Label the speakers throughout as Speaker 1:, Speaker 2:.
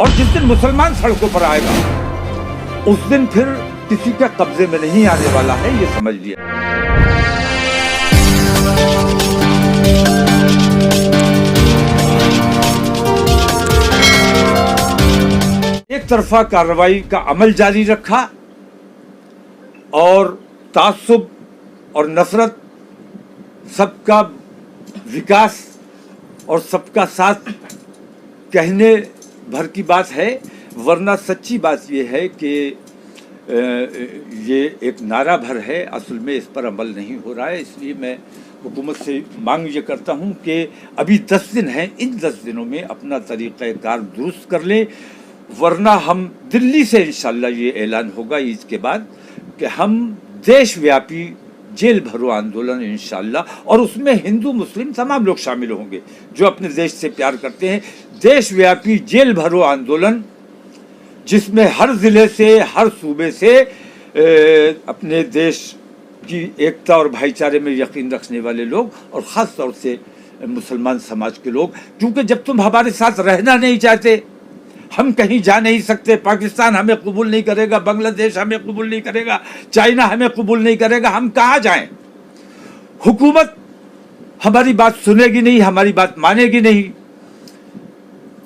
Speaker 1: और जिस दिन मुसलमान सड़कों पर आएगा उस दिन फिर किसी के कब्जे में नहीं आने वाला है, ये समझ लिया। एक तरफा कार्रवाई का अमल जारी रखा और तासुब और नफरत, सबका विकास और सबका साथ कहने भर की बात है, वरना सच्ची बात यह है कि ये एक नारा भर है, असल में इस पर अमल नहीं हो रहा है। इसलिए मैं हुकूमत से मांग ये करता हूँ कि अभी 10 दिन हैं, इन 10 दिनों में अपना तरीक़ाकार दुरुस्त कर लें, वरना हम दिल्ली से इंशाअल्लाह ये ऐलान होगा ईद के बाद कि हम देशव्यापी जेल भरो आंदोलन इंशाअल्लाह, और उसमें हिंदू मुस्लिम तमाम लोग शामिल होंगे जो अपने देश से प्यार करते हैं। देशव्यापी जेल भरो आंदोलन जिसमें हर ज़िले से, हर सूबे से अपने देश की एकता और भाईचारे में यकीन रखने वाले लोग, और ख़ास तौर से मुसलमान समाज के लोग, क्योंकि जब तुम हमारे साथ रहना नहीं चाहते, हम कहीं जा नहीं सकते, पाकिस्तान हमें कबूल नहीं करेगा, बांग्लादेश हमें कबूल नहीं करेगा, चाइना हमें कबूल नहीं करेगा, हम कहाँ जाएं? हुकूमत हमारी बात सुनेगी नहीं, हमारी बात मानेगी नहीं।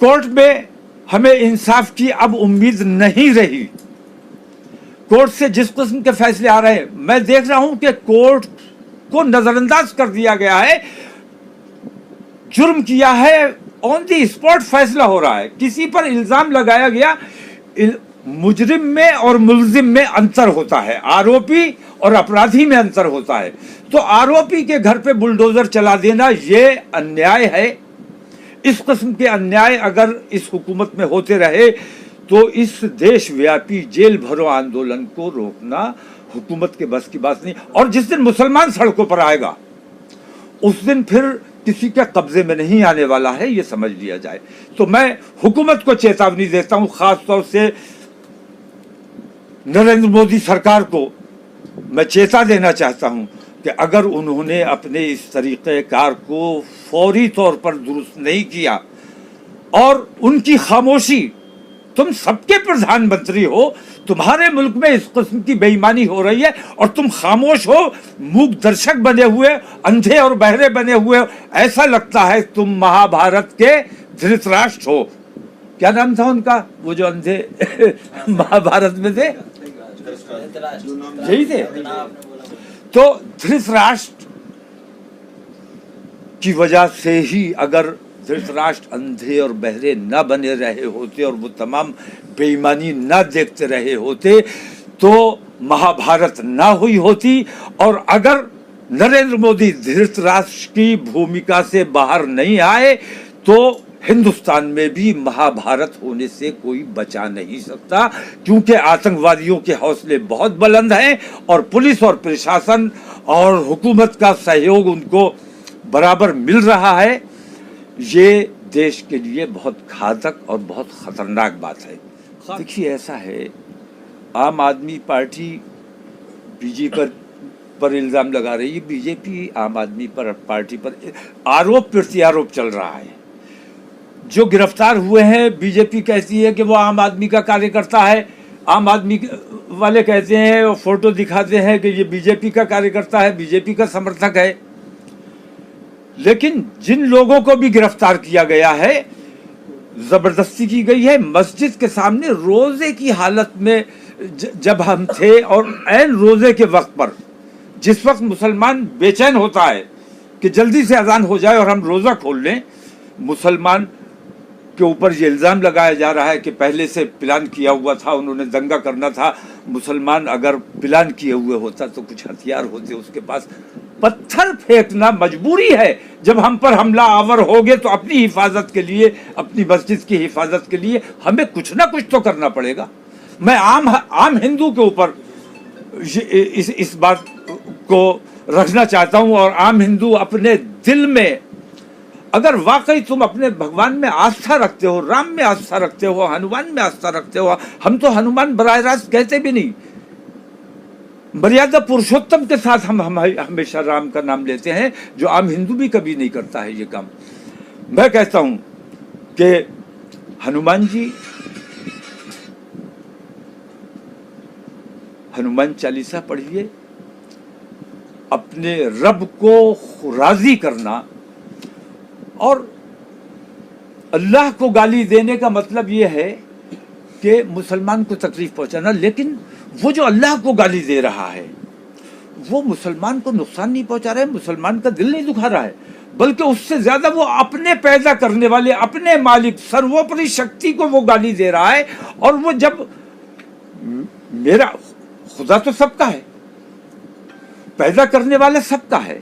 Speaker 1: कोर्ट में हमें इंसाफ की अब उम्मीद नहीं रही। कोर्ट से जिस किस्म के फैसले आ रहे हैं, मैं देख रहा हूं कि कोर्ट को नजरअंदाज कर दिया गया है, जुर्म किया है, ऑन दी स्पॉट फैसला हो रहा है। किसी पर इल्जाम लगाया गया, मुजरिम में और मुल्जिम में अंतर होता है, आरोपी और अपराधी में अंतर होता है। तो आरोपी के घर पे बुलडोजर चला देना ये अन्याय है। इस किस्म के अन्याय अगर इस हुकूमत में होते रहे तो इस देशव्यापी जेल भरो आंदोलन को रोकना हुकूमत के बस की बात नहीं। और जिस दिन मुसलमान सड़कों पर आएगा उस दिन फिर किसी के कब्जे में नहीं आने वाला है, ये समझ लिया जाए। तो मैं हुकूमत को चेतावनी देता हूं, खास तौर से नरेंद्र मोदी सरकार को मैं चेता देना चाहता हूं कि अगर उन्होंने अपने इस तरीक़ेकार को फौरी तौर पर दुरुस्त नहीं किया और उनकी खामोशी, तुम सबके प्रधानमंत्री हो, तुम्हारे मुल्क में इस किस्म की बेईमानी हो रही है और तुम खामोश हो, मूक दर्शक बने हुए, अंधे और बहरे बने हुए, ऐसा लगता है तुम महाभारत के धृतराष्ट्र हो। क्या नाम था उनका, वो जो अंधे महाभारत में थे, यही थे। तो धृतराष्ट्र की वजह से ही अगर धृतराष्ट्र अंधे और बहरे न बने रहे होते और वो तमाम बेईमानी न देखते रहे होते तो महाभारत ना हुई होती। और अगर नरेंद्र मोदी धृतराष्ट्र की भूमिका से बाहर नहीं आए तो हिंदुस्तान में भी महाभारत होने से कोई बचा नहीं सकता, क्योंकि आतंकवादियों के हौसले बहुत बुलंद हैं और पुलिस और प्रशासन और हुकूमत का सहयोग उनको बराबर मिल रहा है। ये देश के लिए बहुत घातक और बहुत ख़तरनाक बात है। देखिए, ऐसा है, आम आदमी पार्टी बीजेपी पर इल्ज़ाम लगा रही है, बीजेपी आम आदमी पर पार्टी पर आरोप प्रत्यारोप चल रहा है। जो गिरफ्तार हुए हैं, बीजेपी कहती है कि वो आम आदमी का कार्यकर्ता है, आम आदमी वाले कहते हैं और फोटो दिखाते हैं कि ये बीजेपी का कार्यकर्ता है, बीजेपी का समर्थक है। लेकिन जिन लोगों को भी गिरफ्तार किया गया है, जबरदस्ती की गई है। मस्जिद के सामने रोजे की हालत में जब हम थे और ऐन रोजे के वक्त पर, जिस वक्त मुसलमान बेचैन होता है कि जल्दी से अजान हो जाए और हम रोजा खोल लें, मुसलमान के ऊपर ये इल्ज़ाम लगाया जा रहा है कि पहले से प्लान किया हुआ था, उन्होंने दंगा करना था। मुसलमान अगर प्लान किए हुए होता तो कुछ हथियार होते उसके पास। पत्थर फेंकना मजबूरी है। जब हम पर हमला आवर हो गए तो अपनी हिफाजत के लिए, अपनी मस्जिद की हिफाजत के लिए हमें कुछ ना कुछ तो करना पड़ेगा। मैं आम हिंदू के ऊपर इस बात को रखना चाहता हूँ, और आम हिंदू अपने दिल में, अगर वाकई तुम अपने भगवान में आस्था रखते हो, राम में आस्था रखते हो, हनुमान में आस्था रखते हो, हम तो हनुमान बराह रास्त कहते भी नहीं, मर्यादा पुरुषोत्तम के साथ हम हमेशा राम का नाम लेते हैं, जो आम हिंदू भी कभी नहीं करता है ये काम। मैं कहता हूँ कि हनुमान जी हनुमान चालीसा पढ़िए। अपने रब को राजी करना और अल्लाह को गाली देने का मतलब यह है कि मुसलमान को तकलीफ पहुंचाना, लेकिन वो जो अल्लाह को गाली दे रहा है वो मुसलमान को नुकसान नहीं पहुंचा रहा है, मुसलमान का दिल नहीं दुखा रहा है, बल्कि उससे ज्यादा वो अपने पैदा करने वाले, अपने मालिक, सर्वोपरि शक्ति को वो गाली दे रहा है। और वो जब मेरा खुदा तो सबका है, पैदा करने वाला सबका है,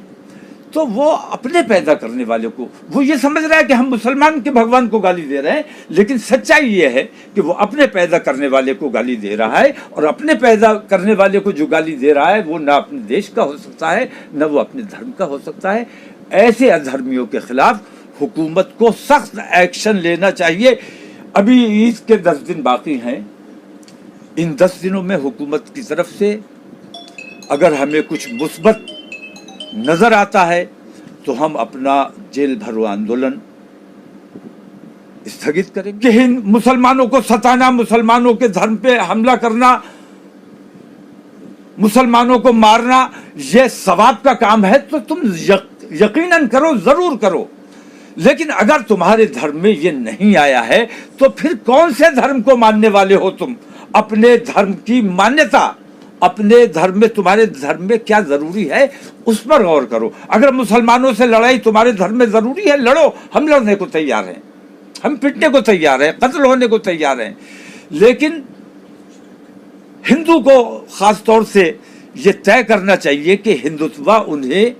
Speaker 1: तो वो अपने पैदा करने वाले को वो ये समझ रहा है कि हम मुसलमान के भगवान को गाली दे रहे हैं, लेकिन सच्चाई ये है कि वो अपने पैदा करने वाले को गाली दे रहा है। और अपने पैदा करने वाले को जो गाली दे रहा है वो ना अपने देश का हो सकता है, ना वो अपने धर्म का हो सकता है। ऐसे अधर्मियों के खिलाफ हुकूमत को सख्त एक्शन लेना चाहिए। अभी ईद के 10 दिन बाकी हैं। इन 10 दिनों में हुकूमत की तरफ से अगर हमें कुछ मुस्बत नजर आता है तो हम अपना जेल भरो आंदोलन स्थगित करेंगे। हिंद मुसलमानों को सताना, मुसलमानों के धर्म पे हमला करना, मुसलमानों को मारना ये सवाब का काम है तो तुम यकीनन करो, जरूर करो। लेकिन अगर तुम्हारे धर्म में ये नहीं आया है तो फिर कौन से धर्म को मानने वाले हो तुम? अपने धर्म की मान्यता, अपने धर्म में, तुम्हारे धर्म में क्या जरूरी है उस पर गौर करो। अगर मुसलमानों से लड़ाई तुम्हारे धर्म में जरूरी है, लड़ो, हम लड़ने को तैयार हैं, हम पिटने को तैयार हैं, कत्ल होने को तैयार हैं। लेकिन हिंदू को खास तौर से ये तय करना चाहिए कि हिंदुत्व उन्हें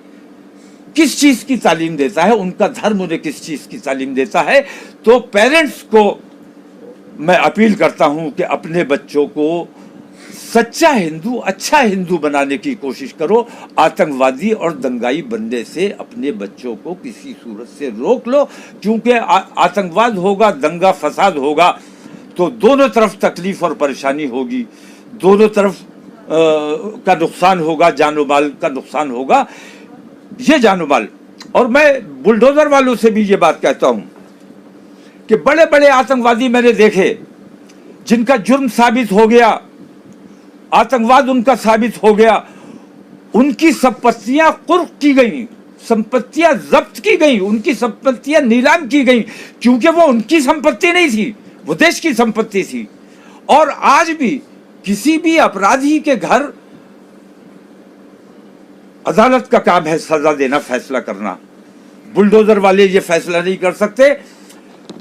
Speaker 1: किस चीज की तालीम देता है, उनका धर्म उन्हें किस चीज की तालीम देता है। तो पेरेंट्स को मैं अपील करता हूं कि अपने बच्चों को सच्चा हिंदू, अच्छा हिंदू बनाने की कोशिश करो। आतंकवादी और दंगाई बनने से अपने बच्चों को किसी सूरत से रोक लो, क्योंकि आतंकवाद होगा, दंगा फसाद होगा तो दोनों तरफ तकलीफ और परेशानी होगी, दोनों तरफ का नुकसान होगा, जानो माल का नुकसान होगा। ये जानो माल, और मैं बुलडोजर वालों से भी ये बात कहता हूं कि बड़े बड़े आतंकवादी मैंने देखे जिनका जुर्म साबित हो गया, आतंकवाद उनका साबित हो गया, उनकी संपत्तियां कुर्क की गई, संपत्तियां जब्त की गई, उनकी संपत्तियां नीलाम की गई, क्योंकि वो उनकी संपत्ति नहीं थी, वो देश की संपत्ति थी। और आज भी किसी भी अपराधी के घर अदालत का काम है सजा देना, फैसला करना। बुलडोजर वाले ये फैसला नहीं कर सकते।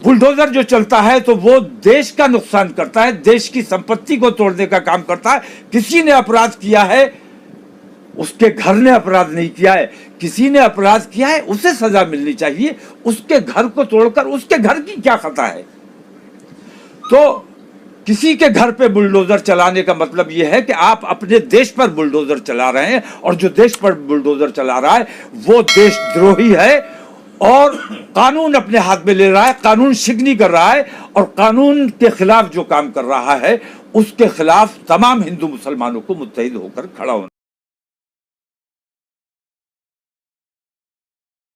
Speaker 1: बुलडोजर जो चलता है तो वो देश का नुकसान करता है, देश की संपत्ति को तोड़ने का काम करता है। किसी ने अपराध किया है, उसके घर ने अपराध नहीं किया है, किसी ने अपराध किया है उसे सजा मिलनी चाहिए। उसके घर को तोड़कर उसके घर की क्या खता है? तो किसी के घर पे बुलडोजर चलाने का मतलब यह है कि आप अपने देश पर बुलडोजर चला रहे हैं, और जो देश पर बुलडोजर चला रहा है वो देशद्रोही है और कानून अपने हाथ में ले रहा है, कानून शिकनी कर रहा है, और कानून के खिलाफ जो काम कर रहा है उसके खिलाफ तमाम हिंदू मुसलमानों को मुत्तहिद होकर खड़ा होना